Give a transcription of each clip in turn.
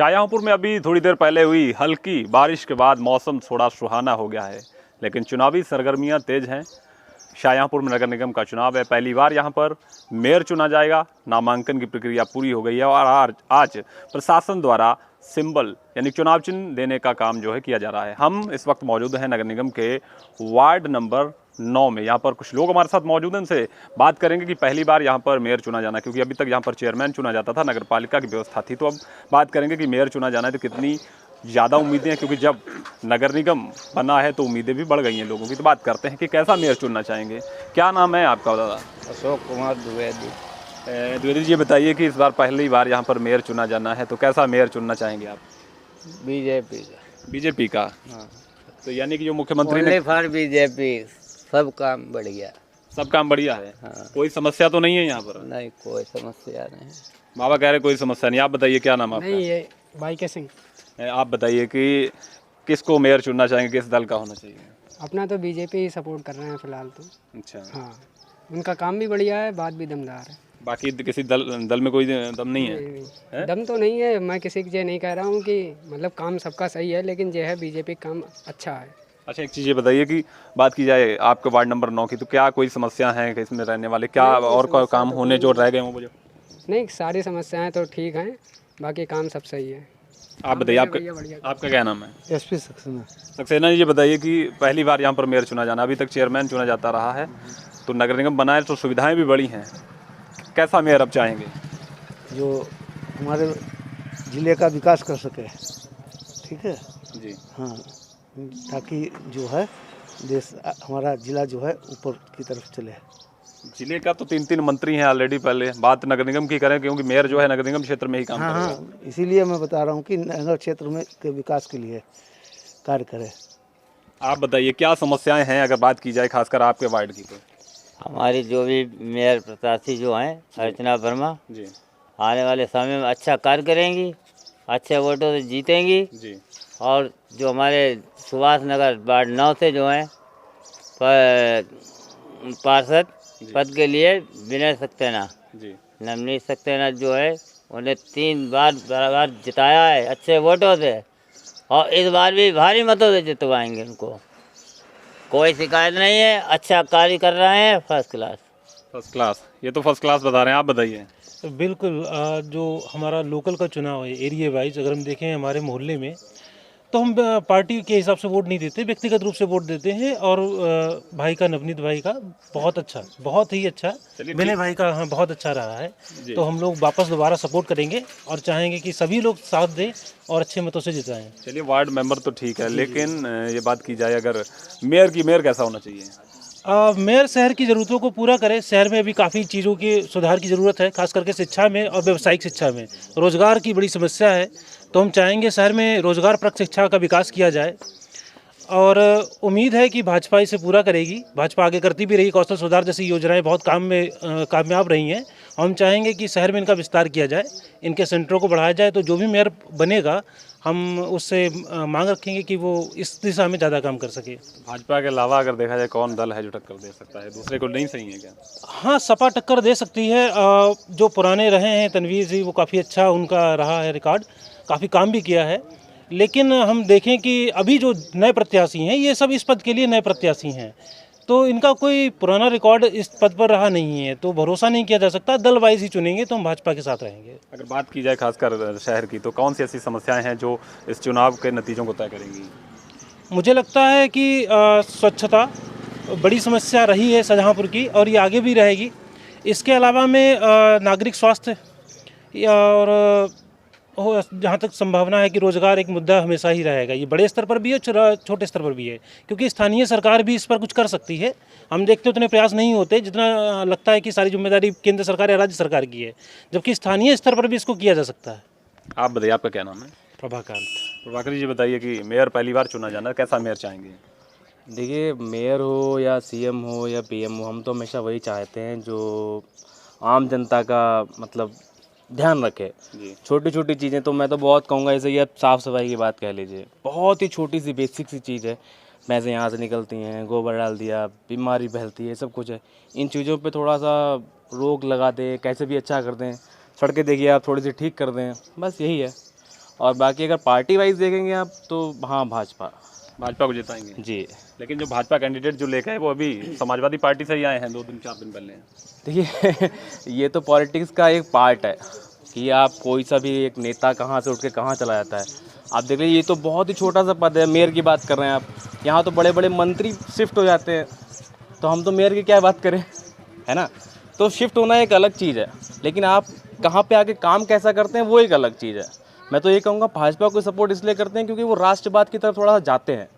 शाहजहाँपुर में अभी थोड़ी देर पहले हुई हल्की बारिश के बाद मौसम थोड़ा सुहाना हो गया है, लेकिन चुनावी सरगर्मियां तेज हैं। शाहजहाँपुर में नगर निगम का चुनाव है। पहली बार यहां पर मेयर चुना जाएगा। नामांकन की प्रक्रिया पूरी हो गई है और आज प्रशासन द्वारा सिंबल यानी चुनाव चिन्ह देने का काम जो है किया जा रहा है। हम इस वक्त मौजूद हैं नगर निगम के वार्ड नंबर 9 में। यहाँ पर कुछ लोग हमारे साथ मौजूद हैं, उनसे बात करेंगे कि पहली बार यहाँ पर मेयर चुना जाना, क्योंकि अभी तक यहाँ पर चेयरमैन चुना जाता था, नगर पालिका की व्यवस्था थी। तो अब बात करेंगे कि मेयर चुना जाना है तो कितनी ज़्यादा उम्मीदें हैं, क्योंकि जब नगर निगम बना है तो उम्मीदें भी बढ़ गई हैं लोगों की। तो बात करते हैं कि कैसा मेयर चुनना चाहेंगे। क्या नाम है आपका दादा? अशोक कुमार द्विवेदी। द्विवेदी जी, बताइए कि इस बार पहली बार यहाँ पर मेयर चुना जाना है तो कैसा मेयर चुनना चाहेंगे आप? बीजेपी का। हाँ। तो यानी कि जो मुख्यमंत्री ने फॉर बीजेपी, सब काम बढ़िया, सब काम बढ़िया है। हाँ। कोई समस्या तो नहीं है यहाँ पर? नहीं, कोई समस्या नहीं। बाबा कह रहे कोई समस्या नहीं। आप बताइए क्या नाम आपका? नहीं, ये भाई के सिंह। आप बताइए कि किसको मेयर चुनना चाहेंगे, किस दल का होना चाहिए? अपना तो बीजेपी ही सपोर्ट कर रहे हैं फिलहाल तो। अच्छा। हाँ, उनका काम भी बढ़िया है, बात भी दमदार है। बाकी किसी दल में कोई दम नहीं है? नहीं, दम तो नहीं है। मैं किसी के ये नहीं कह रहा हूँ कि मतलब काम सबका सही है, लेकिन ये है बीजेपी काम अच्छा है। अच्छा, एक चीज़ ये बताइए कि बात की जाए आपके वार्ड नंबर 9 की, तो क्या कोई समस्या है कि इसमें रहने वाले, क्या और कोई काम होने जो रह गए हों मुझे? नहीं, सारी समस्याएं तो ठीक हैं, बाकी काम सब सही है। आप बताइए, आपका क्या नाम है? एसपी सक्सेना। सक्सेना जी, ये बताइए कि पहली बार यहाँ पर मेयर चुना जाना, अभी तक चेयरमैन चुना जाता रहा है, तो नगर निगम बना है तो सुविधाएं भी बड़ी हैं। कैसा मेयर अब चाहेंगे? जो हमारे ज़िले का विकास कर सके, ठीक है जी। हाँ, ताकि जो है देश, हमारा ज़िला जो है ऊपर की तरफ चले। जिले का तो 3 मंत्री हैं ऑलरेडी। पहले बात नगर निगम की करें, क्योंकि मेयर जो है नगर निगम क्षेत्र में ही काम हाँ करेगा। हाँ, इसीलिए मैं बता रहा हूँ कि नगर क्षेत्र में के विकास के लिए कार्य करे। आप बताइए क्या समस्याएं हैं अगर बात की जाए खासकर आपके वार्ड की? तो हमारी जो भी मेयर प्रत्याशी जो हैं, अर्चना वर्मा जी आने वाले समय में अच्छा कार्य करेंगी, अच्छे वोटों से जीतेंगी। जी। और जो हमारे सुभाष नगर वार्ड 9 से जो हैं पार्षद पद के लिए विनय सक्सेना जी। नवनीत सक्सेना जो है, उन्हें 3 बार बराबर जिताया है अच्छे वोटों से, और इस बार भी भारी मतों से जितवाएंगे उनको। कोई शिकायत नहीं है, अच्छा कार्य कर रहे हैं, फर्स्ट क्लास। फर्स्ट क्लास, ये तो फर्स्ट क्लास बता रहे हैं। आप बताइए। बिल्कुल। जो हमारा लोकल का चुनाव है, एरिया वाइज अगर हम देखें हमारे मोहल्ले में, तो हम पार्टी के हिसाब से वोट नहीं देते, व्यक्तिगत रूप से वोट देते हैं। और भाई का, नवनीत भाई का बहुत अच्छा, बहुत ही अच्छा, विनय भाई का हाँ बहुत अच्छा रहा है। तो हम लोग वापस दोबारा सपोर्ट करेंगे और चाहेंगे कि सभी लोग साथ दें और अच्छे मतों से जिताएं। चलिए, वार्ड मेंबर तो ठीक है, लेकिन ये बात की जाए अगर मेयर कैसा होना चाहिए? मेयर शहर की ज़रूरतों को पूरा करे। शहर में अभी काफ़ी चीज़ों की सुधार की ज़रूरत है, खास करके शिक्षा में और व्यावसायिक शिक्षा में। रोज़गार की बड़ी समस्या है, तो हम चाहेंगे शहर में रोज़गारपरक शिक्षा का विकास किया जाए। और उम्मीद है कि भाजपा इसे पूरा करेगी। भाजपा आगे करती भी रही, कौशल सुधार जैसी योजनाएं बहुत कामयाब रही हैं। हम चाहेंगे कि शहर में इनका विस्तार किया जाए, इनके सेंटरों को बढ़ाया जाए। तो जो भी मेयर बनेगा, हम उससे मांग रखेंगे कि वो इस दिशा में ज़्यादा काम कर सके। भाजपा के अलावा अगर देखा जाए कौन दल है जो टक्कर दे सकता है? दूसरे को नहीं सही है क्या? हाँ, सपा टक्कर दे सकती है। जो पुराने रहे हैं तनवीर जी, वो काफ़ी अच्छा उनका रहा है रिकॉर्ड, काफ़ी काम भी किया है। लेकिन हम देखें कि अभी जो नए प्रत्याशी हैं, ये सब इस पद के लिए नए प्रत्याशी हैं, तो इनका कोई पुराना रिकॉर्ड इस पद पर रहा नहीं है, तो भरोसा नहीं किया जा सकता। दल वाइज ही चुनेंगे, तो हम भाजपा के साथ रहेंगे। अगर बात की जाए खासकर शहर की, तो कौन सी ऐसी समस्याएं हैं जो इस चुनाव के नतीजों को तय करेंगी? मुझे लगता है कि स्वच्छता बड़ी समस्या रही है शाहजहाँपुर की, और ये आगे भी रहेगी। इसके अलावा में नागरिक स्वास्थ्य और जहाँ तक संभावना है कि रोज़गार एक मुद्दा हमेशा ही रहेगा। ये बड़े स्तर पर भी है, छोटे स्तर पर भी है, क्योंकि स्थानीय सरकार भी इस पर कुछ कर सकती है। हम देखते उतने प्रयास नहीं होते जितना लगता है कि सारी जिम्मेदारी केंद्र सरकार या राज्य सरकार की है, जबकि स्थानीय स्तर पर भी इसको किया जा सकता है। आप बताइए, आपका क्या नाम है? प्रभाकांत जी, बताइए कि मेयर पहली बार चुना जाना, कैसा मेयर चाहेंगे? देखिए, मेयर हो या सीएम हो या पीएम हो, हम तो हमेशा वही चाहते हैं जो आम जनता का मतलब ध्यान रखे। छोटी छोटी चीज़ें तो मैं तो बहुत कहूँगा, जैसे ये साफ़ सफाई की बात कह लीजिए, बहुत ही छोटी सी बेसिक सी चीज़ है। भैंसें यहाँ से निकलती हैं, गोबर डाल दिया, बीमारी फैलती है, सब कुछ है। इन चीज़ों पे थोड़ा सा रोक लगा दें, कैसे भी अच्छा कर दें। सड़कें देखिए आप, थोड़ी सी ठीक कर दें, बस यही है। और बाकी अगर पार्टी वाइज देखेंगे आप तो हाँ भाजपा भाजपा को जिताएंगे जी। लेकिन जो भाजपा कैंडिडेट जो लेकर है वो अभी समाजवादी पार्टी से ही आए हैं 2-4 दिन पहले। देखिए ये तो पॉलिटिक्स का एक पार्ट है कि आप कोई सा भी एक नेता कहाँ से उठ के कहाँ चला जाता है। आप देख लीजिए ये तो बहुत ही छोटा सा पद है, मेयर की बात कर रहे हैं आप, यहाँ तो बड़े बड़े मंत्री शिफ्ट हो जाते हैं, तो हम तो मेयर की क्या बात करें, है ना। तो शिफ्ट होना एक अलग चीज़ है, लेकिन आप कहाँ पे आके काम कैसा करते हैं वो एक अलग चीज़ है। मैं तो ये कहूँगा भाजपा को सपोर्ट इसलिए करते हैं क्योंकि वो राष्ट्रवाद की तरफ थोड़ा सा जाते हैं,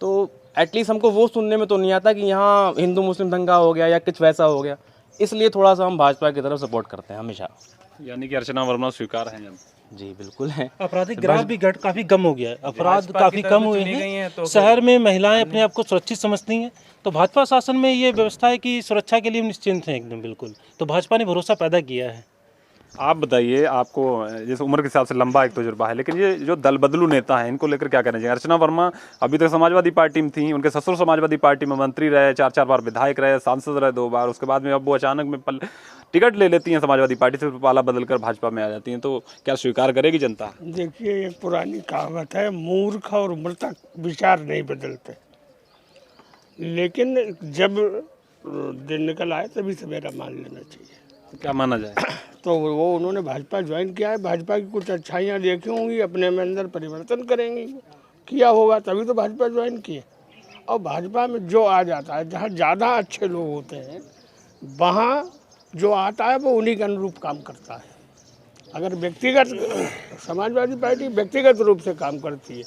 तो एटलीस्ट हमको वो सुनने में तो नहीं आता कि यहाँ हिंदू मुस्लिम दंगा हो गया या कुछ वैसा हो गया, इसलिए थोड़ा सा हम भाजपा की तरफ सपोर्ट करते हैं हमेशा। यानी कि अर्चना वर्मा स्वीकार हैं अब। जी बिल्कुल है। आपराधिक ग्राफ भी काफ़ी कम हो गया है, अपराध भाजपा काफ़ी की कम तरफ हुए चली गई हैं हैं, तो शहर में महिलाएं अपने आप को सुरक्षित समझती हैं, तो भाजपा शासन में ये व्यवस्था है कि सुरक्षा के लिए निश्चिंत हैं एकदम बिल्कुल, तो भाजपा ने भरोसा पैदा किया है। आप बताइए, आपको जैसे उम्र के हिसाब से लंबा एक तजुर्बा है, लेकिन ये जो दल बदलू नेता हैं इनको लेकर क्या कहना चाहिए? अर्चना वर्मा अभी तक समाजवादी पार्टी में थी, उनके ससुर समाजवादी पार्टी में मंत्री रहे, 4 बार विधायक रहे, सांसद रहे 2 बार, उसके बाद में अब वो अचानक में टिकट ले लेती हैं समाजवादी पार्टी से, पाला बदल कर भाजपा में आ जाती हैं, तो क्या स्वीकार करेगी जनता? देखिए एक पुरानी कहावत है, मूर्ख और मृतक विचार नहीं बदलते, लेकिन जब दिन निकल आए तभी सवेरा मान लेना चाहिए। तो क्या माना जाए? तो वो उन्होंने भाजपा ज्वाइन किया है, भाजपा की कुछ अच्छाइयाँ देखी होंगी, अपने में अंदर परिवर्तन करेंगी, किया होगा तभी तो भाजपा ज्वाइन किए। और भाजपा में जो आ जाता है, जहाँ ज़्यादा अच्छे लोग होते हैं वहाँ जो आता है वो उन्हीं के अनुरूप काम करता है। अगर व्यक्तिगत समाजवादी पार्टी व्यक्तिगत रूप से काम करती है,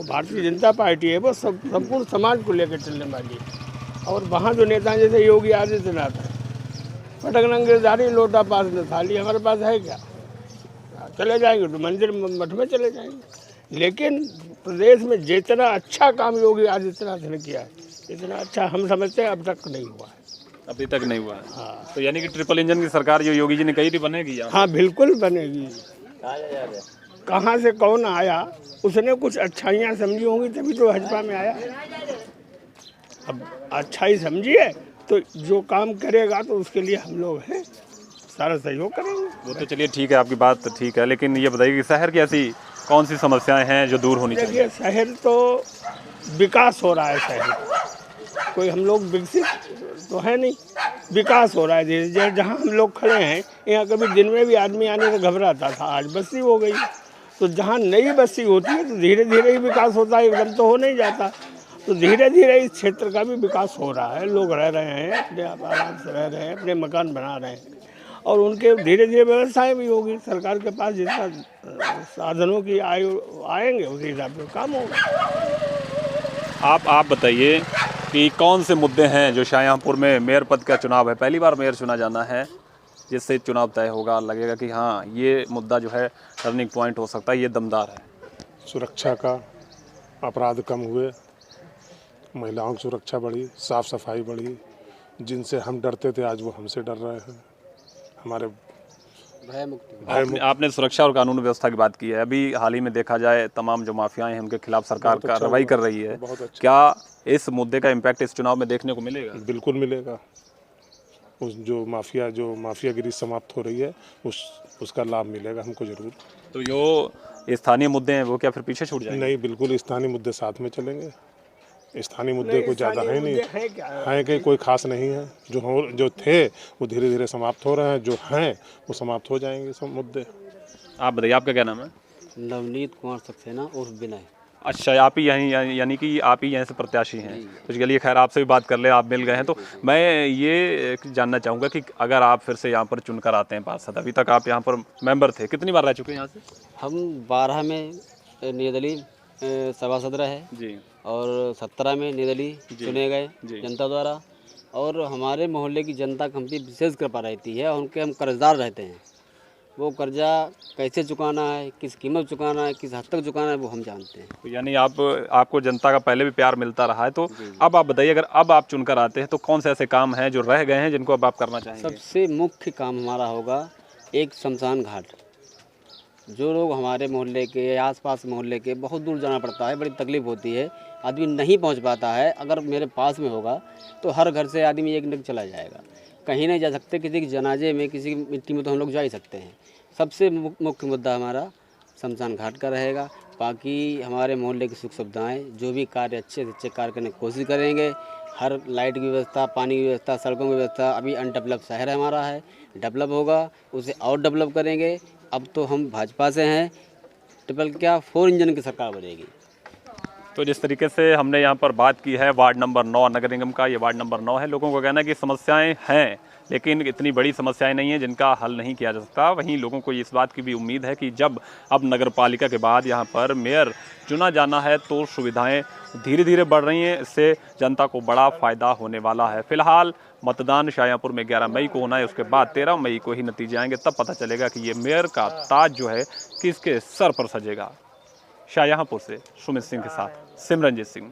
भारतीय जनता पार्टी है वो संपूर्ण समाज को लेकर चलने वाली है। और वहाँ जो नेता जैसे योगी आदित्यनाथ है, पटक नंगेदारी लोटा पास न थाली, हमारे पास है क्या? चले जाएंगे तो मंदिर मठ में चले जाएंगे। लेकिन प्रदेश में जितना अच्छा काम योगी आदित्यनाथ ने किया है, इतना अच्छा हम समझते हैं अब तक नहीं हुआ है। अभी तक नहीं हुआ है। हाँ। तो यानी कि ट्रिपल इंजन की सरकार जो योगी जी ने कही थी बनेगी? हाँ बिल्कुल बनेगी। कहाँ से कौन आया, उसने कुछ अच्छाइयाँ समझी होंगी तभी तो भाजपा में आया। अब अच्छाई समझिए तो जो काम करेगा तो उसके लिए हम लोग हैं, सारा सहयोग करेंगे। वो तो चलिए ठीक है, आपकी बात ठीक है, लेकिन ये बताइए कि शहर की ऐसी कौन सी समस्याएं हैं जो दूर होनी चाहिए? देखिए शहर तो विकास हो रहा है, शहर कोई हम लोग विकसित तो है नहीं, विकास हो रहा है धीरे धीरे। जहाँ हम लोग खड़े हैं यहाँ कभी दिन में भी आदमी आने से घबराता था, आज बस्ती हो गई। तो जहाँ नई बस्ती होती है तो धीरे धीरे ही विकास होता है, एकदम तो हो नहीं जाता। तो धीरे धीरे इस क्षेत्र का भी विकास हो रहा है, लोग रह रहे हैं, अपने आराम से रह रहे हैं, अपने मकान बना रहे हैं, और उनके धीरे धीरे व्यवस्थाएं भी होगी। सरकार के पास जितना साधनों की आएंगे उसी हिसाब से काम होगा। आप बताइए कि कौन से मुद्दे हैं जो शाहजहाँपुर में मेयर पद का चुनाव है, पहली बार मेयर चुना जाना है, जिससे चुनाव तय होगा, लगेगा कि हाँ ये मुद्दा जो है टर्निंग पॉइंट हो सकता है, ये दमदार है? सुरक्षा का, अपराध कम हुए, महिलाओं की सुरक्षा बढ़ी, साफ़ सफाई बढ़ी, जिनसे हम डरते थे आज वो हमसे डर रहे हैं, हमारे भय मुक्त। आपने सुरक्षा और कानून व्यवस्था की बात की है, अभी हाल ही में देखा जाए तमाम जो माफियाएं हैं उनके खिलाफ सरकार कार्रवाई कर रही है, क्या इस मुद्दे का इम्पैक्ट इस चुनाव में देखने को मिलेगा? बिल्कुल मिलेगा। जो माफियागिरी समाप्त हो रही है उसका लाभ मिलेगा हमको जरूर। तो जो स्थानीय मुद्दे हैं वो क्या फिर पीछे छूट जाएंगे? नहीं, बिल्कुल स्थानीय मुद्दे साथ में चलेंगे। स्थानीय मुद्दे को ज़्यादा है नहीं, हैं कि कोई खास नहीं है, जो थे वो धीरे धीरे समाप्त हो रहे हैं, जो हैं वो समाप्त हो जाएंगे सब मुद्दे। आप बताइए, आपका क्या नाम है? नवनीत कुमार सक्सेना उर्फ विनय। अच्छा, आप ही यहीं यानी कि आप ही यहाँ से प्रत्याशी हैं, तो चलिए खैर आपसे भी बात कर ले, आप मिल गए हैं। तो मैं ये जानना चाहूँगा कि अगर आप फिर से यहाँ पर चुनकर आते हैं पार्षद, अभी तक आप यहाँ पर मेंबर थे, कितनी बार रह चुके हैं यहाँ से? हम 12 में निर्दलीय सभासद रहे जी, और 17 में निर्दलीय चुने गए जनता द्वारा, और हमारे मोहल्ले की जनता हम पे विशेष कृपा रहती है, और उनके हम कर्जदार रहते हैं। वो कर्जा कैसे चुकाना है, किस कीमत चुकाना है, किस हद तक चुकाना है, वो हम जानते हैं। तो यानी आपको जनता का पहले भी प्यार मिलता रहा है, तो अब आप बताइए, अगर अब आप चुनकर आते हैं तो कौन से ऐसे काम हैं जो रह गए हैं जिनको अब आप करना चाहेंगे? सबसे मुख्य काम हमारा होगा एक शमशान घाट। जो लोग हमारे मोहल्ले के, आसपास मोहल्ले के, बहुत दूर जाना पड़ता है, बड़ी तकलीफ़ होती है, आदमी नहीं पहुंच पाता है। अगर मेरे पास में होगा तो हर घर से आदमी एक नग चला जाएगा। कहीं नहीं जा सकते, किसी के जनाजे में, किसी की मिट्टी में तो हम लोग जा ही सकते हैं। सबसे मुख्य मुद्दा हमारा शमशान घाट का रहेगा। बाकी हमारे मोहल्ले की सुख सुविधाएँ जो भी कार्य अच्छे से अच्छे कार्य करने की कोशिश करेंगे। हर लाइट की व्यवस्था, पानी की व्यवस्था, सड़कों की व्यवस्था, अभी अनडेवलप शहर हमारा है, डेवलप होगा उसे और डेवलप करेंगे। अब तो हम भाजपा से हैं, ट्रिपल क्या 4 इंजन की सरकार बनेगी। तो जिस तरीके से हमने यहाँ पर बात की है वार्ड नंबर 9 नगर निगम का, ये वार्ड नंबर 9 है। लोगों को कहना है कि समस्याएं हैं लेकिन इतनी बड़ी समस्याएं नहीं हैं जिनका हल नहीं किया जा सकता। वहीं लोगों को इस बात की भी उम्मीद है कि जब अब नगर पालिका के बाद यहाँ पर मेयर चुना जाना है तो सुविधाएं धीरे धीरे बढ़ रही हैं। इससे जनता को बड़ा फ़ायदा होने वाला है। फिलहाल मतदान शाहजहाँपुर में 11 मई को होना है, उसके बाद 13 मई को ही नतीजे आएंगे, तब पता चलेगा कि ये मेयर का ताज जो है किसके सर पर सजेगा। शाहजहाँपुर से सुमित सिंह के साथ सिमरनजीत सिंह।